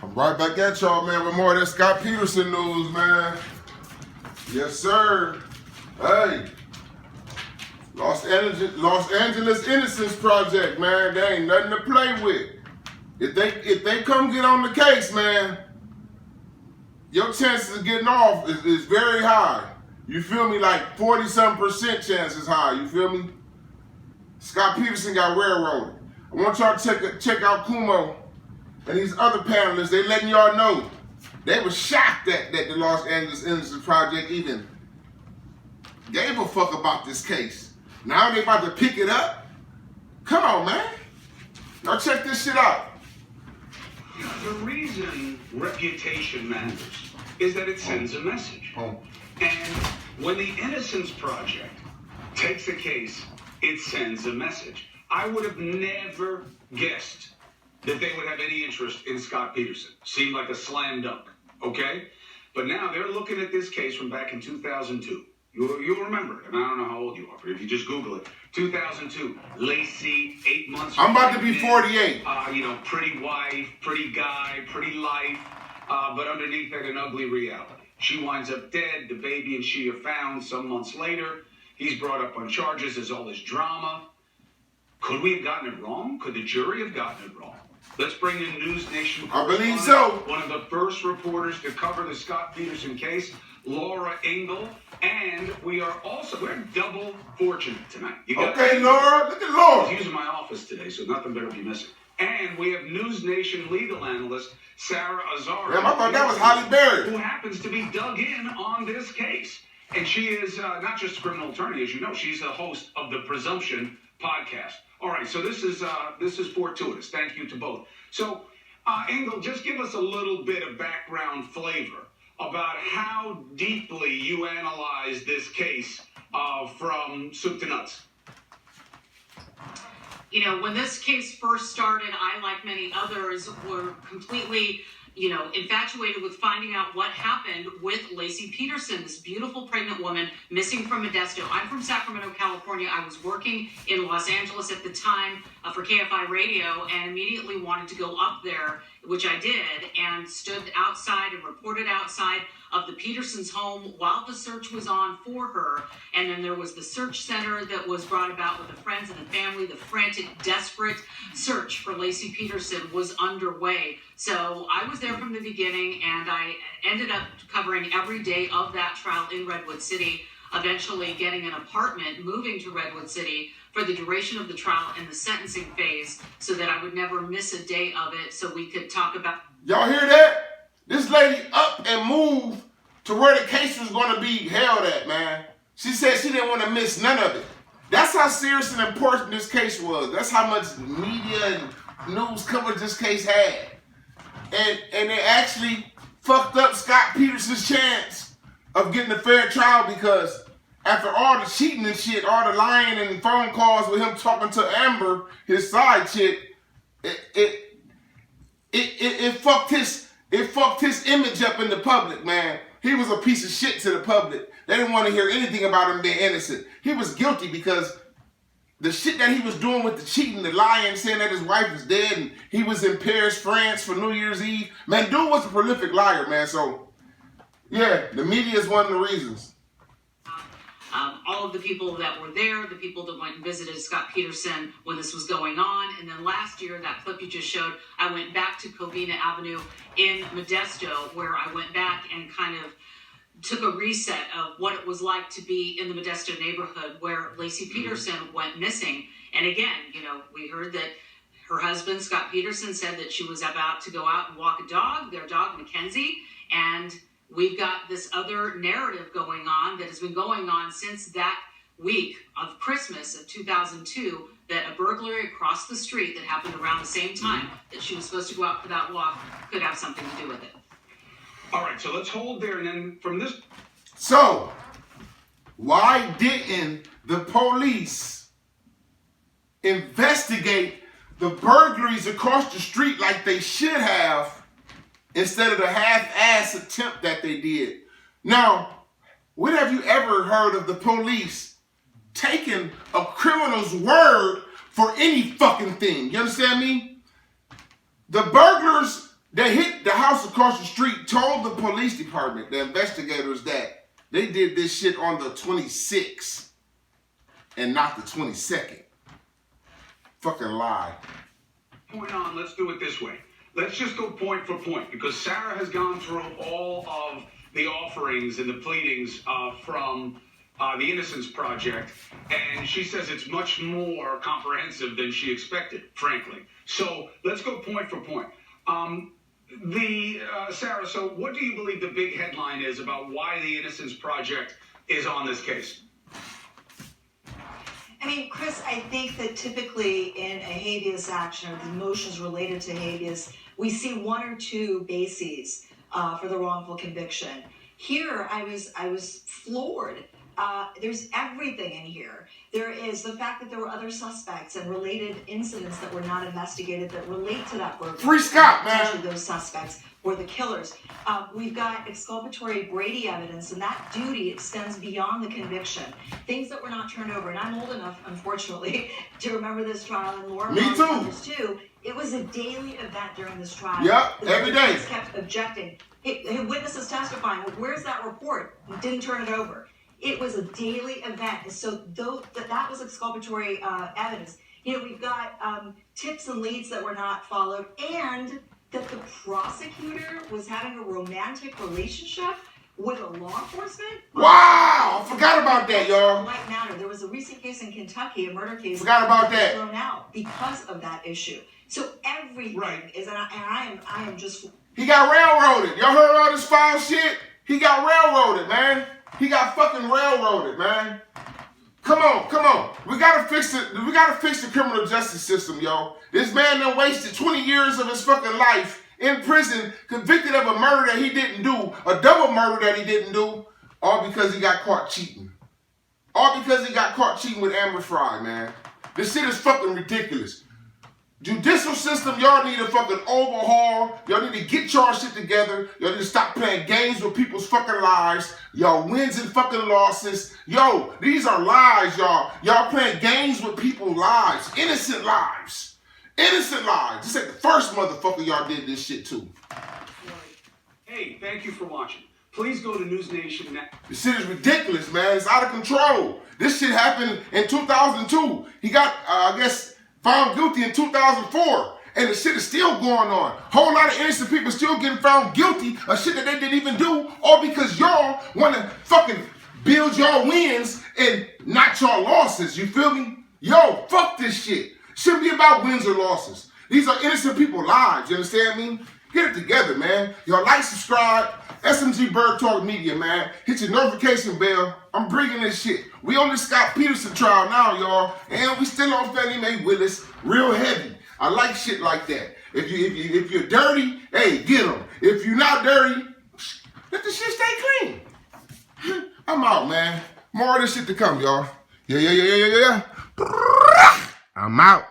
I'm right back at y'all, man, with more of that Scott Peterson news, man. Yes, sir. Hey. Los Angeles Innocence Project, man. They ain't nothing to play with. If they come get on the case, man, your chances of getting off is very high. You feel me? Like 40-something% chance is high. You feel me? Scott Peterson got railroaded. I want y'all to check out Kumo and these other panelists. They letting y'all know they were shocked that the Los Angeles Innocence Project even gave a fuck about this case. Now they about to pick it up? Come on, man. Now check this shit out. The reason reputation matters is that it sends a message. And when the Innocence Project takes a case, it sends a message. I would have never guessed that they would have any interest in Scott Peterson. Seemed like a slam dunk, okay? But now they're looking at this case from back in 2002. You'll remember it, and I don't know how old you are, but if you just Google it, 2002, Lacey, 8 months. I'm about to be 48. Pretty wife, pretty guy, pretty life, but underneath that, an ugly reality. She winds up dead. The baby and she are found some months later. He's brought up on charges. There's all this drama. Could we have gotten it wrong? Could the jury have gotten it wrong? Let's bring in News Nation. I believe so. One of the first reporters to cover the Scott Peterson case, Laura Engel. And we're double fortunate tonight. Okay, Laura. Look at Laura. I was using my office today, so nothing better be missing. And we have News Nation legal analyst Sarah Azar. Damn, I thought that was Holly Berry. Who happens to be dug in on this case. And she is not just a criminal attorney, as you know. She's the host of the Presumption podcast. All right, so this is fortuitous. Thank you to both. So, Engel, just give us a little bit of background flavor about how deeply you analyze this case from soup to nuts. You know, when this case first started, I, like many others, were completely, infatuated with finding out what happened with Lacey Peterson, this beautiful pregnant woman missing from Modesto. I'm from Sacramento, California. I was working in Los Angeles at the time for KFI Radio and immediately wanted to go up there, which I did, and stood outside and reported outside of the Peterson's home while the search was on for her. And then there was the search center that was brought about with the friends and the family. The frantic, desperate search for Lacey Peterson was underway. So I was there from the beginning, and I ended up covering every day of that trial in Redwood City, eventually getting an apartment, moving to Redwood City for the duration of the trial and the sentencing phase so that I would never miss a day of it so we could talk about... Y'all hear that? This lady up and moved to where the case was going to be held at, man. She said she didn't want to miss none of it. That's how serious and important this case was. That's how much media and news coverage this case had. And they actually fucked up Scott Peterson's chance of getting a fair trial because after all the cheating and shit, all the lying and phone calls with him talking to Amber, his side chick, it fucked his image up in the public, man. He was a piece of shit to the public. They didn't want to hear anything about him being innocent. He was guilty because the shit that he was doing with the cheating, the lying, saying that his wife was dead and he was in Paris, France for New Year's Eve. Man, dude was a prolific liar, man. So, yeah, the media is one of the reasons. All of the people that were there, the people that went and visited Scott Peterson when this was going on. And then last year, that clip you just showed, I went back to Covina Avenue in Modesto, where I went back and kind of took a reset of what it was like to be in the Modesto neighborhood where Lacey Peterson went missing. And again, we heard that her husband, Scott Peterson, said that she was about to go out and walk a dog, their dog, Mackenzie, and we've got this other narrative going on that has been going on since that week of Christmas of 2002, that a burglary across the street that happened around the same time that she was supposed to go out for that walk could have something to do with it. All right, so let's hold there, and then from this... So, why didn't the police investigate the burglaries across the street like they should have instead of the half-ass attempt that they did? Now, when have you ever heard of the police taking a criminal's word for any fucking thing? You understand me? The burglars They hit the house across the street, told the police department, the investigators, that they did this shit on the 26th and not the 22nd. Fucking lie. Point on, let's do it this way. Let's just go point for point, because Sarah has gone through all of the offerings and the pleadings from the Innocence Project, and she says it's much more comprehensive than she expected, frankly. So let's go point for point. Sarah, so what do you believe the big headline is about why the Innocence Project is on this case? I mean, Chris, I think that typically in a habeas action, or the motions related to habeas, we see one or two bases for the wrongful conviction. Here, I was floored. There's everything in here. There is the fact that there were other suspects and related incidents that were not investigated that relate to that burglary. Free Scott, man. Especially those suspects were the killers. We've got exculpatory Brady evidence, and that duty extends beyond the conviction. Things that were not turned over. And I'm old enough, unfortunately, to remember this trial, and Laura Me too. Too. It was a daily event during this trial. Yep, The every day. defense kept objecting. Witnesses testifying, well, where's that report? You didn't turn it over. It was a daily event. And so that was exculpatory evidence. You know, we've got tips and leads that were not followed, and that the prosecutor was having a romantic relationship with a law enforcement. Wow, I forgot about that, y'all. Might matter. There was a recent case in Kentucky, a murder case. Forgot about that. Thrown out because of that issue. So everything is, and I am just. He got railroaded. Y'all heard all this foul shit? He got railroaded, man. He got fucking railroaded, man. Come on. We gotta fix the criminal justice system, yo. This man done wasted 20 years of his fucking life in prison, convicted of a murder that he didn't do, a double murder that he didn't do, all because he got caught cheating. All because he got caught cheating with Amber Fry, man. This shit is fucking ridiculous. Judicial system, y'all need a fucking overhaul. Y'all need to get y'all shit together. Y'all need to stop playing games with people's fucking lives. Y'all wins and fucking losses. Yo, these are lies, y'all. Y'all playing games with people's lives. Innocent lives. Innocent lives. This ain't the first motherfucker y'all did this shit to. Hey, thank you for watching. Please go to News Nation now. This shit is ridiculous, man. It's out of control. This shit happened in 2002. He got, found guilty in 2004, and the shit is still going on. Whole lot of innocent people still getting found guilty of shit that they didn't even do, all because y'all want to fucking build y'all wins and not y'all losses. You feel me? Yo, fuck this shit. Shouldn't be about wins or losses. These are innocent people's lives. You understand me? Get it together, man. Y'all like, subscribe. SMG Bird Talk Media, man. Hit your notification bell. I'm bringing this shit. We on this Scott Peterson trial now, y'all. And we still on Fannie Mae Willis. Real heavy. I like shit like that. If you're dirty, hey, get them. If you're not dirty, let the shit stay clean. I'm out, man. More of this shit to come, y'all. Yeah. I'm out.